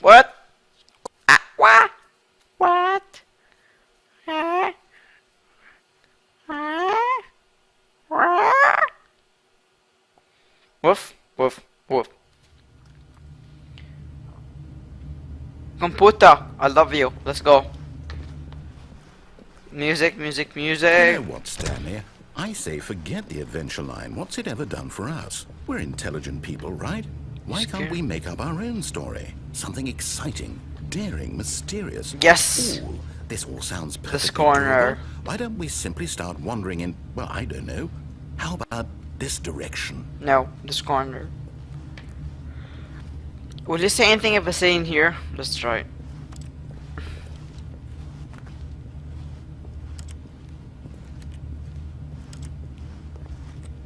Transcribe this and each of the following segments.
What? What? What? Ah. Ah. Ah. Woof, woof, woof. Computer, I love you. Let's go. Music, music, music. You know what, Stanley? I say forget the adventure line. What's it ever done for us? We're intelligent people, right? Why can't we make up our own story? Something exciting, daring, mysterious. Yes. Ooh, this all sounds perfectly This corner. doable. Why don't we simply start wandering in, well, I don't know. How about this direction? No, this corner. Will you say anything if I say in here? Let's try it.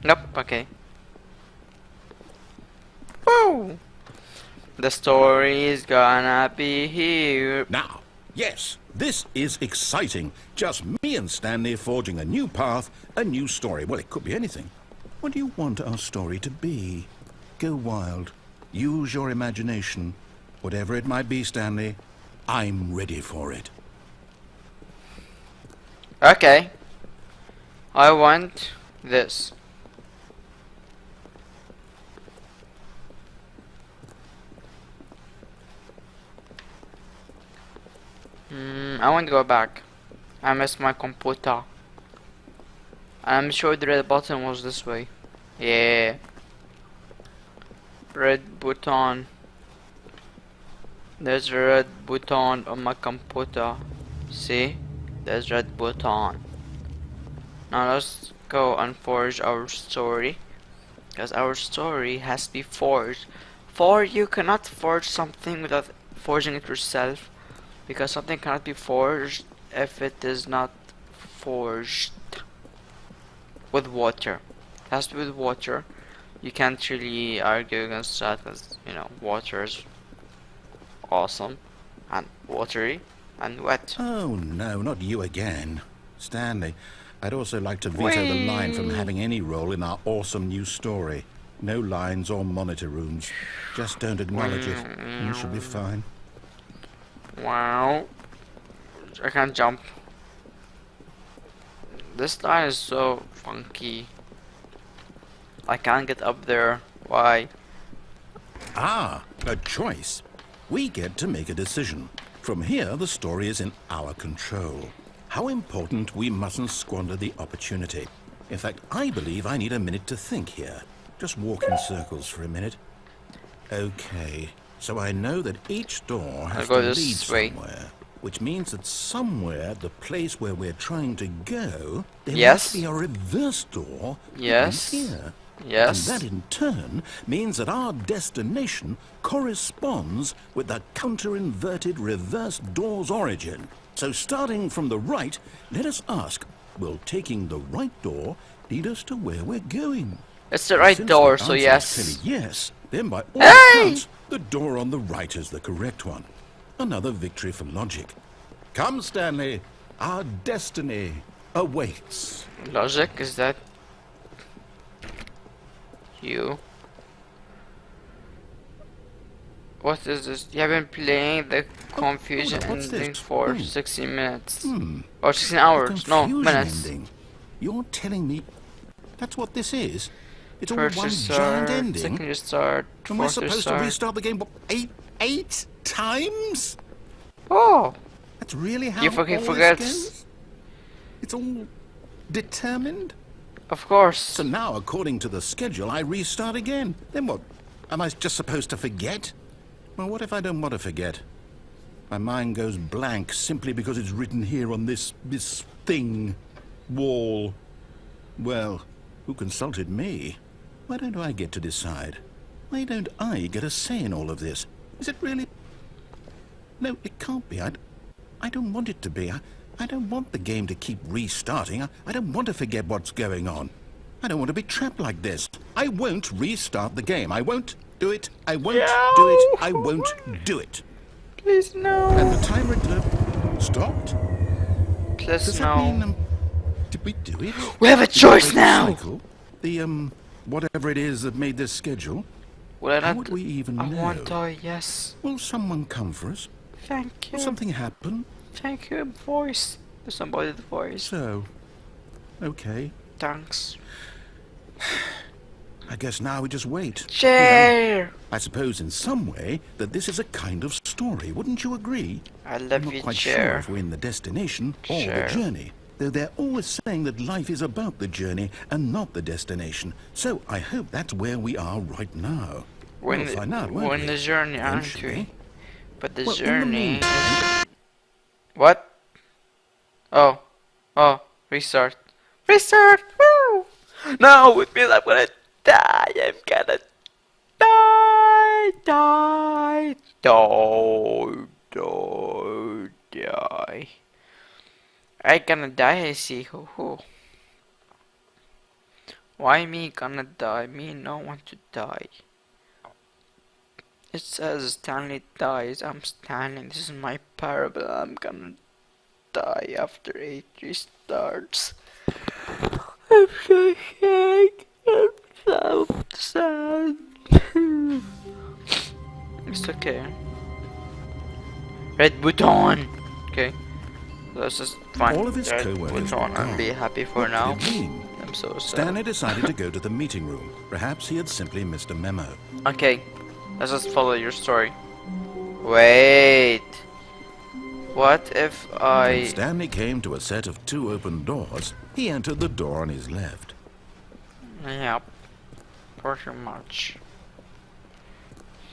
Nope, okay. Woo! The story is gonna be here. Now, yes, this is exciting. Just me and Stanley forging a new path, a new story. Well, it could be anything. What do you want our story to be? Go wild. Use your imagination. Whatever it might be, Stanley, I'm ready for it. Okay. I want this. I want to go back. I missed my computer. I'm sure the red button was this way. Yeah. Red button. There's a red button on my computer. See? There's red button. Now let's go and forge our story. Because our story has to be forged. For you cannot forge something without forging it yourself. Because something cannot be forged if it is not forged with water. It has to be with water. You can't really argue against that because, you know, water is awesome and watery and wet. Oh, no, not you again. Stanley, I'd also like to veto the line from having any role in our awesome new story. No lines or monitor rooms. Just don't acknowledge it. You should be fine. Wow. I can't jump. This line is so funky. I can't get up there. Why? Ah, a choice. We get to make a decision. From here, the story is in our control. How important we mustn't squander the opportunity. In fact, I believe I need a minute to think here. Just walk in circles for a minute. Okay, so I know that each door has to lead somewhere. Which means that somewhere, the place where we're trying to go, there must be a reverse door here. Yes. And that in turn means that our destination corresponds with the counter-inverted reverse door's origin. So starting from the right, let us ask, will taking the right door lead us to where we're going? It's the right door, so yes. Is clearly yes, then by all accounts, the door on the right is the correct one. Another victory for logic. Come, Stanley, our destiny awaits. Logic, is that you? What is this? You have been playing the confusion ending for 16 minutes. Or 16 hours. No, minutes. Ending. You're telling me that's what this is? It's all one giant ending? Second restart. Am I supposed to restart the game eight times? Oh! That's really how you fucking forget. It's all determined? Of course. So now, according to the schedule, I restart again. Then what? Am I just supposed to forget? Well, what if I don't want to forget? My mind goes blank simply because it's written here on this thing, wall. Well, who consulted me? Why don't I get to decide? Why don't I get a say in all of this? Is it really? No, it can't be. I don't want it to be. I don't want the game to keep restarting. I don't want to forget what's going on. I don't want to be trapped like this. I won't restart the game. I won't do it. I won't do it. I won't do it. Please no. And the timer stopped? Please Does no. that mean, did we do it? We have a choice now. The whatever it is that made this schedule. Will I How not? would we even I know? won't die. Yes. Will someone come for us? Thank Will you. something happen? Thank you, voice. There's somebody the voice. So, okay. Thanks. I guess now we just wait. Share. I suppose in some way that this is a kind of story, wouldn't you agree? I I'm love not you, quite sure Chair. if we're in the destination or Sure. the journey, though they're always saying that life is about the journey and not the destination. So I hope that's where we are right now. We'll find out, won't we're in we? the journey, aren't Eventually. we? But the Well, in the journey. meantime- What? Oh. Oh. Restart. Restart! Woo! No, it means I'm gonna die. I'm gonna die. Die. Die. Die. I gonna die, I see. Hoo hoo. Why me gonna die? Me no want to die. It says Stanley dies. I'm Stanley. This is my parable. I'm gonna die after 8 restarts. I'm so sad. I'm so sad. It's okay. Red button. Okay. Let's just find All of his red co-workers button were and be gone. happy for What now. could it mean? I'm so sad. Stanley decided to go to the meeting room. Perhaps he had simply missed a memo. Okay, let's just follow your story. Wait. What if When I... Stanley came to a set of 2 open doors, he entered the door on his left. Yep. Pretty much.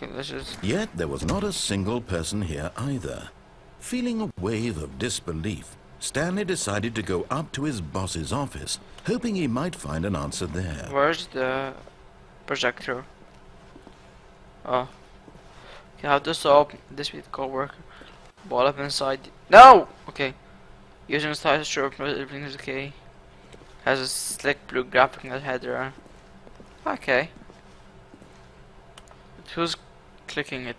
Okay, let's just... Yet there was not a single person here either. Feeling a wave of disbelief, Stanley decided to go up to his boss's office, hoping he might find an answer there. Where's the projector? Oh. Okay, how to solve this with coworker. Ball up inside. No! Okay. Using size sure everything is okay. Has a slick blue graphic in the header. Okay. Who's clicking it?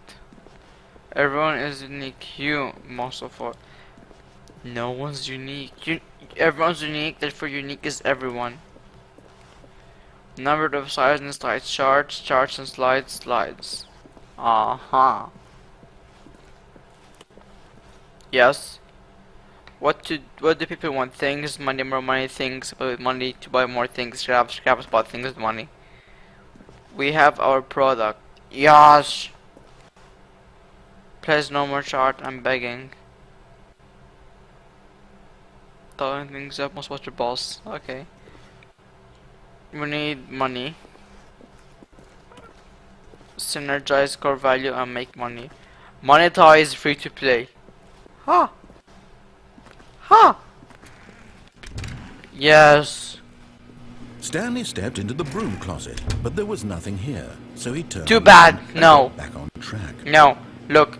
Everyone is unique. You, most of all. No one's unique. Everyone's unique. Therefore, unique is everyone. Number of slides and slides. Charts and slides. Uh-huh. Yes. What do people want? Things, money, more money, things, with money to buy more things, scraps about things with money. We have our product. Yes. Please no more chart, I'm begging. Throwing things up, must watch your boss. Okay. We need money. Synergize core value and make money. Monetize free to play. Ha! Ha! Yes. Stanley stepped into the broom closet, but there was nothing here, so he turned Too bad. and No. got back on track. No. Look.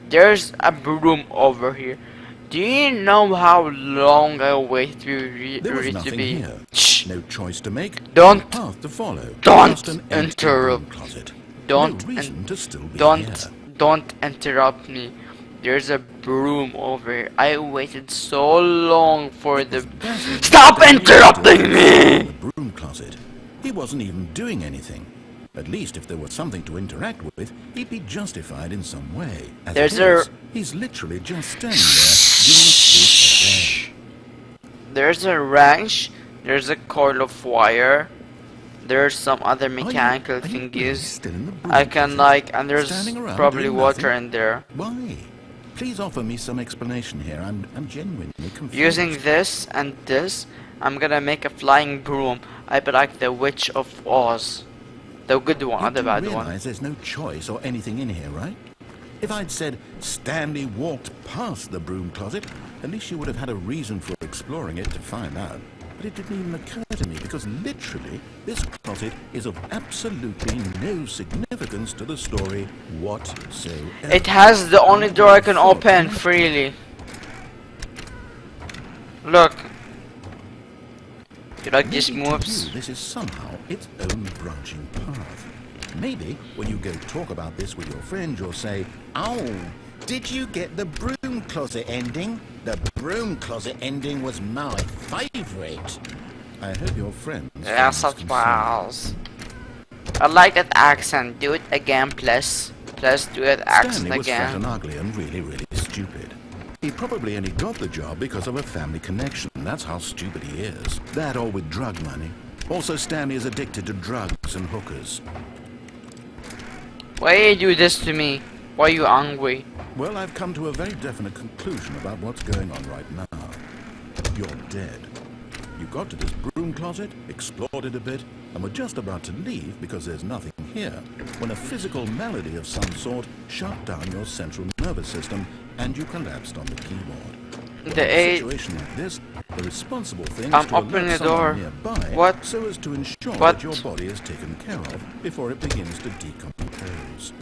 There's a broom over here. Do you know how long I waited There was to nothing be? here. Shh. No choice to make. Don't. No path to follow. Don't Just an empty broom interrupt. closet. Don't. No reason to still be Don't. here. Don't interrupt me. There's a broom over here. I waited so long for the. Basil Stop Stanley interrupting stood me! in the broom closet. He wasn't even doing anything. At least if there was something to interact with, he'd be justified in some way. As There's it is, a- he's literally just standing there, doing a big There's a wrench. There's a coil of wire. There's some other mechanical Are you really thingies. still in the broom I can closet? and there's Standing around probably doing water nothing? in there. Why? Please offer me some explanation here. I'm genuinely confused. Using this and this, I'm gonna make a flying broom. I be like the Witch of Oz. The good one, You not the do bad one. realize there's no choice or anything in here, right? If I'd said Stanley walked past the broom closet, at least you would have had a reason for exploring it to find out. But it didn't even occur to me because literally this closet is of absolutely no significance to the story whatsoever. It has the only door I can open freely. Look. You like these Maybe to moves? you, this is somehow its own branching path. Maybe when you go talk about this with your friend, you'll say, "Oh, did you get the broom closet ending? The broom closet ending was my favorite." I hope your friends. Yes, find it this concerned. was. I like that accent. Do it again, please. Please do that accent Stanley was fat and again. ugly and really stupid. He probably only got the job because of a family connection. That's how stupid he is. That or with drug money. Also, Stanley is addicted to drugs and hookers. Why you do this to me? Why are you angry? Well, I've come to a very definite conclusion about what's going on right now. You're dead. You got to this broom closet, explored it a bit, and were just about to leave because there's nothing here, when a physical malady of some sort shut down your central nervous system and you collapsed on the keyboard. In a situation like this, the responsible thing is to opening alert the door. someone nearby What? so as to ensure What? that your body is taken care of before it begins to decompose.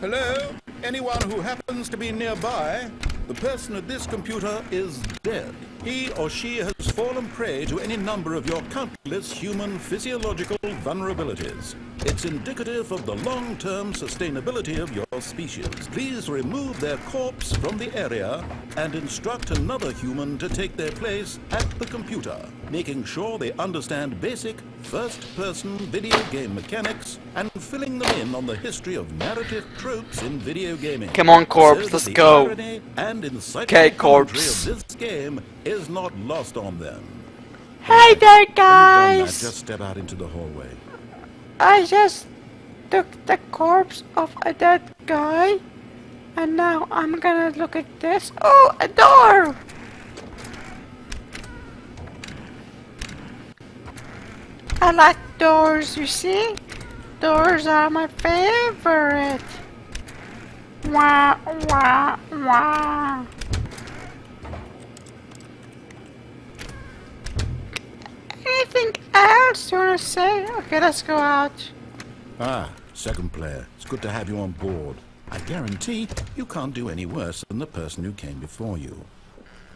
Hello? Anyone who happens to be nearby? The person at this computer is dead. He or she has fallen prey to any number of your countless human physiological vulnerabilities. It's indicative of the long-term sustainability of your species. Please remove their corpse from the area and instruct another human to take their place at the computer, making sure they understand basic first-person video game mechanics and filling them in on the history of narrative tropes in video gaming. Come on, corpse, So let's that the go. irony and insightful Okay, commentary corpse. of this game is not lost on them. Hey there, When you've done that, guys. just step out into the hallway. I just took the corpse of a dead guy, and now I'm gonna look at this. Oh, a door! I like doors, you see? Doors are my favorite. Wah, wah, wah. Anything else you wanna say? Okay, let's go out. Ah, second player. It's good to have you on board. I guarantee you can't do any worse than the person who came before you.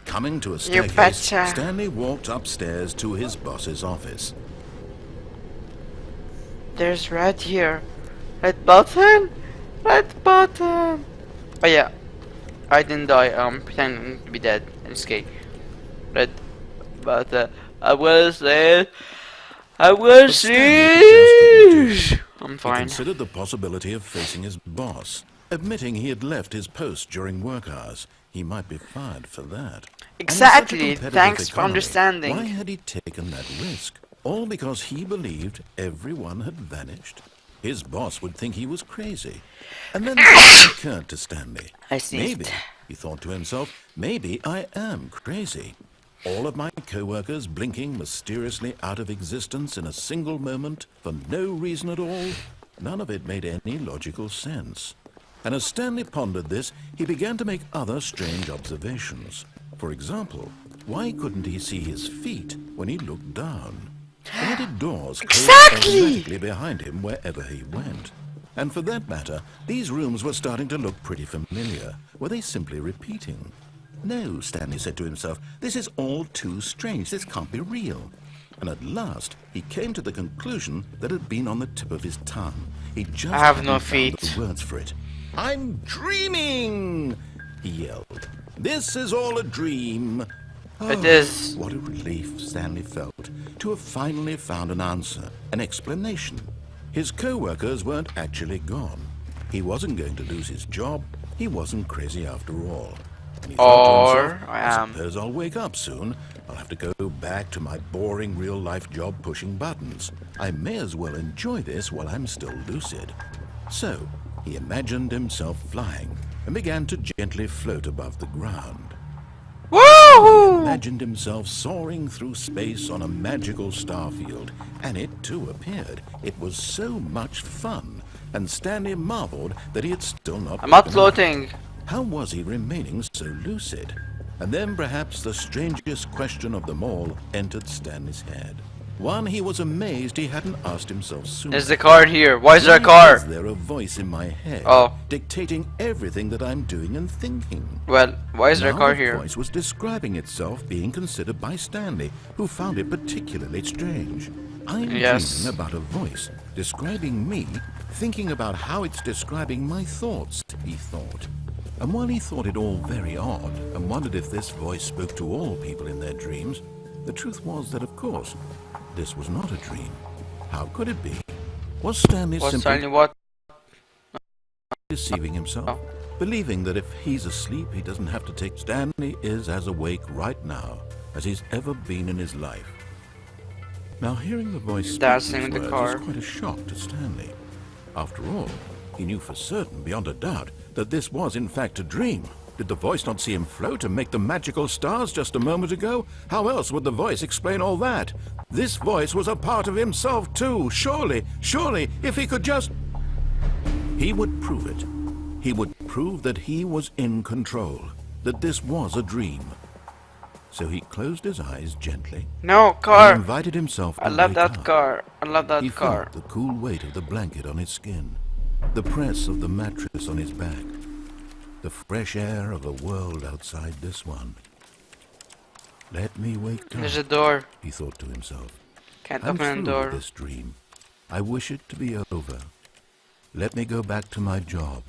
Coming to a staircase, betcha. Stanley walked upstairs to his boss's office. There's red here. Red button? Red button. Oh yeah. I didn't die. Pretending to be dead and escape. Red button. I will say it. I will But see. Stanley just couldn't do it. I'm He fine. considered the possibility of facing his boss, admitting he had left his post during work hours. He might be fired for that. And in such a Exactly. competitive Thanks for economy, understanding. Why had he taken that risk? All because he believed everyone had vanished. His boss would think he was crazy. And then the thought occurred to Stanley. I sneezed. Maybe, he thought to himself, maybe I am crazy. All of my co-workers blinking mysteriously out of existence in a single moment for no reason at all. None of it made any logical sense. And as Stanley pondered this, he began to make other strange observations. For example, why couldn't he see his feet when he looked down? Why did doors close automatically behind him wherever he went? And for that matter, these rooms were starting to look pretty familiar. Were they simply repeating? No, Stanley said to himself, this is all too strange. This can't be real. And at last, he came to the conclusion that had been on the tip of his tongue. He just I have no hadn't found feet. the words for it. I'm dreaming, he yelled. This is all a dream. It is. What a relief Stanley felt to have finally found an answer, an explanation. His co-workers weren't actually gone. He wasn't going to lose his job. He wasn't crazy after all. And he thought to himself, I am. suppose I'll wake up soon. I'll have to go back to my boring real-life job pushing buttons. I may as well enjoy this while I'm still lucid. So, he imagined himself flying and began to gently float above the ground. Woohoo! Imagined himself soaring through space on a magical starfield, and it too appeared. It was so much fun, and Stanley marveled that he had still not I'm not woken up. floating. How was he remaining so lucid? And then perhaps the strangest question of them all entered Stanley's head. One he was amazed he hadn't asked himself sooner. There's the car here. Why is there a Why car? is there a voice in my head Oh. dictating everything that I'm doing and thinking? Well, why is there a Now car the here? voice was describing itself being considered by Stanley, who found it particularly strange. I'm Yes. dreaming about a voice describing me, thinking about how it's describing my thoughts, he thought. And while he thought it all very odd, and wondered if this voice spoke to all people in their dreams, the truth was that, of course, this was not a dream. How could it be? Was Stanley What, simply Stanley? What? deceiving himself? Oh. Believing that if he's asleep, he doesn't have to take... Stanley is as awake right now as he's ever been in his life. Now, hearing the voice speak Dancing these in the words car. was quite a shock to Stanley. After all, he knew for certain, beyond a doubt, that this was in fact a dream. Did the voice not see him float and make the magical stars just a moment ago? How else would the voice explain all that? This voice was a part of himself too. Surely, if he could just... He would prove it. He would prove that he was in control, that this was a dream. So he closed his eyes gently. No, And car. invited himself to I love wake that up. car. I love that He car. felt the cool weight of the blanket on his skin, the press of the mattress on his back, the fresh air of a world outside this one. Let me wake up, There's a door. he thought to himself. Can't I'm open the through door. with this dream. I wish it to be over. Let me go back to my job.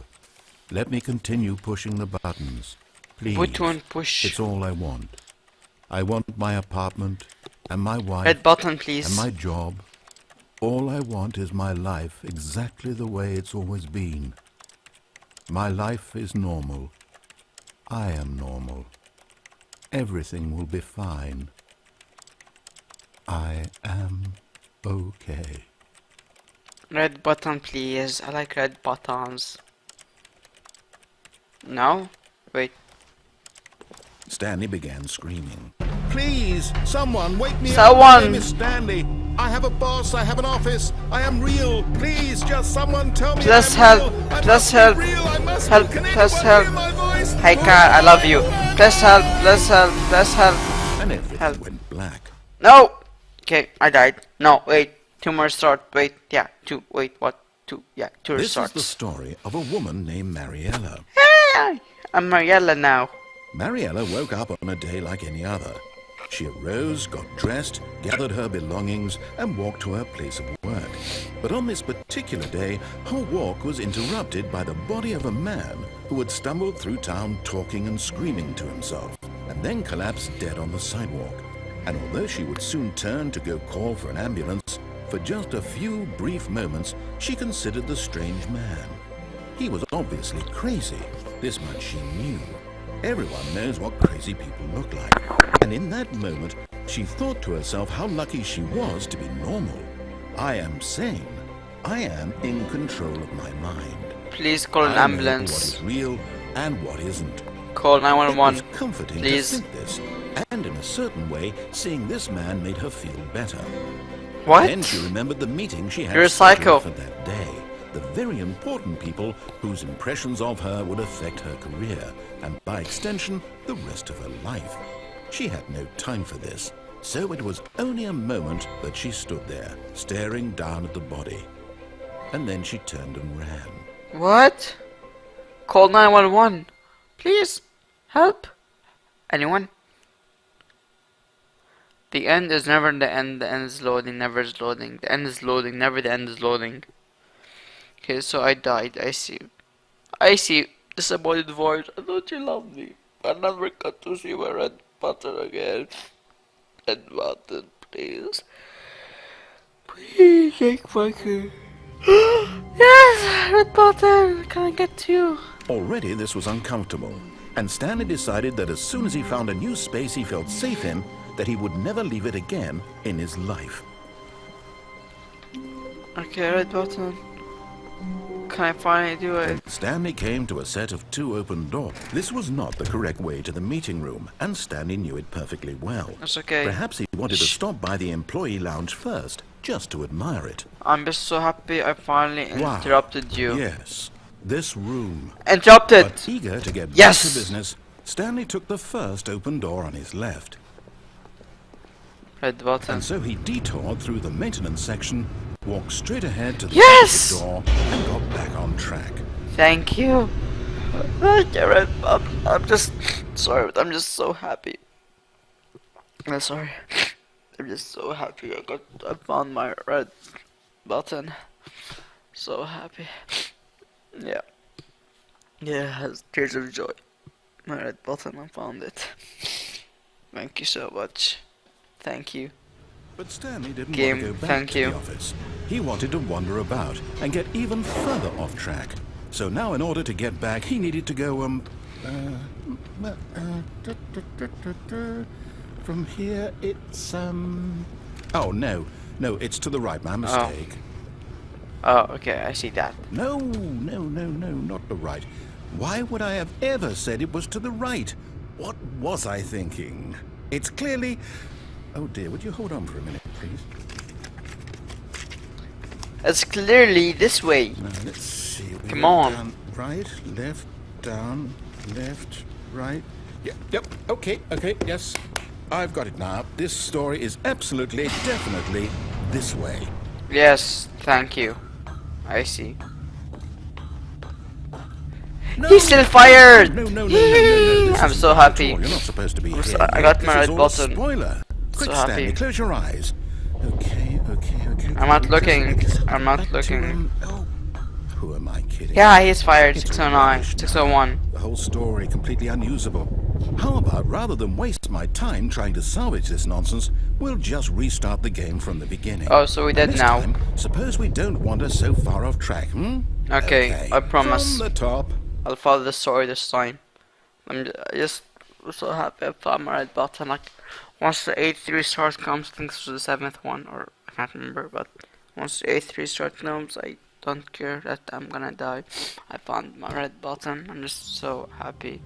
Let me continue pushing the buttons. Please. Button push. It's all I want. I want my apartment, and my wife, Red button, please. and my job. All I want is my life exactly the way it's always been. My life is normal. I am normal. Everything will be fine. I am okay. Red button, please. I like red buttons. No? Wait. Stanley began screaming. Please, someone, wake me up. Someone! My name is Stanley. I have a boss. I have an office. I am real. Please, just someone tell me Plus I'm help. real. I Plus must be help. real. I must Help. be. Can Plus anyone help. hear my voice? Hey car, I love you. Plus help. Plus help. Plus help. And everything Help. went black. No! Okay, I died. No, wait. 2 more start. Wait, yeah. 2. Wait, what? 2. Yeah, 2 This restarts. is the story of a woman named Mariella. Hey, I'm Mariella now. Mariella woke up on a day like any other. She arose, got dressed, gathered her belongings, and walked to her place of work. But on this particular day, her walk was interrupted by the body of a man who had stumbled through town talking and screaming to himself, and then collapsed dead on the sidewalk. And although she would soon turn to go call for an ambulance, for just a few brief moments, she considered the strange man. He was obviously crazy. This much she knew. Everyone knows what crazy people look like. And in that moment, she thought to herself how lucky she was to be normal. I am sane. I am in control of my mind. Please call an I know what ambulance. is real and what isn't. Call It 911. was comforting please. to think this. And in a certain way, seeing this man made her feel better. What? Then she remembered the meeting she had You're a scheduled psycho. for that day. The very important people whose impressions of her would affect her career, and by extension, the rest of her life. She had no time for this, so it was only a moment that she stood there, staring down at the body. And then she turned and ran. What? Call 911. Please. Help. Anyone? The end is never the end. The end is loading. Never is loading. The end is loading. Never the end is loading. Okay, so I died. I see. I see. Disembodied voice. I thought you loved me. I never got to see my red button again. Red button, please. Please take my key. Yes! Red button! Can I get to you? Already this was uncomfortable, and Stanley decided that as soon as he found a new space he felt safe in, that he would never leave it again in his life. Okay, red button. Can I finally do it? Stanley came to a set of 2 open doors. This was not the correct way to the meeting room, and Stanley knew it perfectly well. That's okay. Perhaps he wanted to stop by the employee lounge first, just to admire it. I'm just so happy I finally Wow. interrupted you. Yes, this room. Interrupted! But eager to get Yes! back to business, Stanley took the first open door on his left. Red button. And so he detoured through the maintenance section, walked straight ahead to the Yes! exit door, and got back on track. Thank you. Thank you, red button. I'm just sorry, but I'm just so happy. I'm sorry. I'm just so happy I found my red button. So happy. Yeah. Yeah, it has tears of joy. My red button, I found it. Thank you so much. Thank you. But Stanley didn't Game, want to go back thank to you. the office. He wanted to wander about and get even further off track. So now in order to get back, he needed to go, from here it's, oh, no, it's to the right, my mistake. Oh, okay, I see that. No, not the right. Why would I have ever said it was to the right? What was I thinking? It's clearly... Oh dear, would you hold on for a minute, please? It's clearly this way. Now, let's see. Come on. Down, right, left, down, left, right. Yep, okay, yes. I've got it now. This story is absolutely, definitely this way. Yes, thank you. I see. No, He's still fired! No. I'm so happy. You're not supposed to be here. I got my This is right all a button. Spoiler. Quick, So Stanley, happy. close your eyes. Okay. I'm not looking. Let's I'm not back to, looking. oh, who am I kidding? Yeah, he's fired. It's 609, rubbish now. 601. The whole story completely unusable. How about, rather than waste my time trying to salvage this nonsense, we'll just restart the game from the beginning. Oh, so we And did this now. time, suppose we don't wander so far off track, Okay, I promise. From the top. I'll follow the story this time. I'm just so happy I found my right button. Like, once the 8th restart comes, I think this was the 7th one, or I can't remember, but once the 8th restart comes, I don't care that I'm gonna die. I found my red button. I'm just so happy.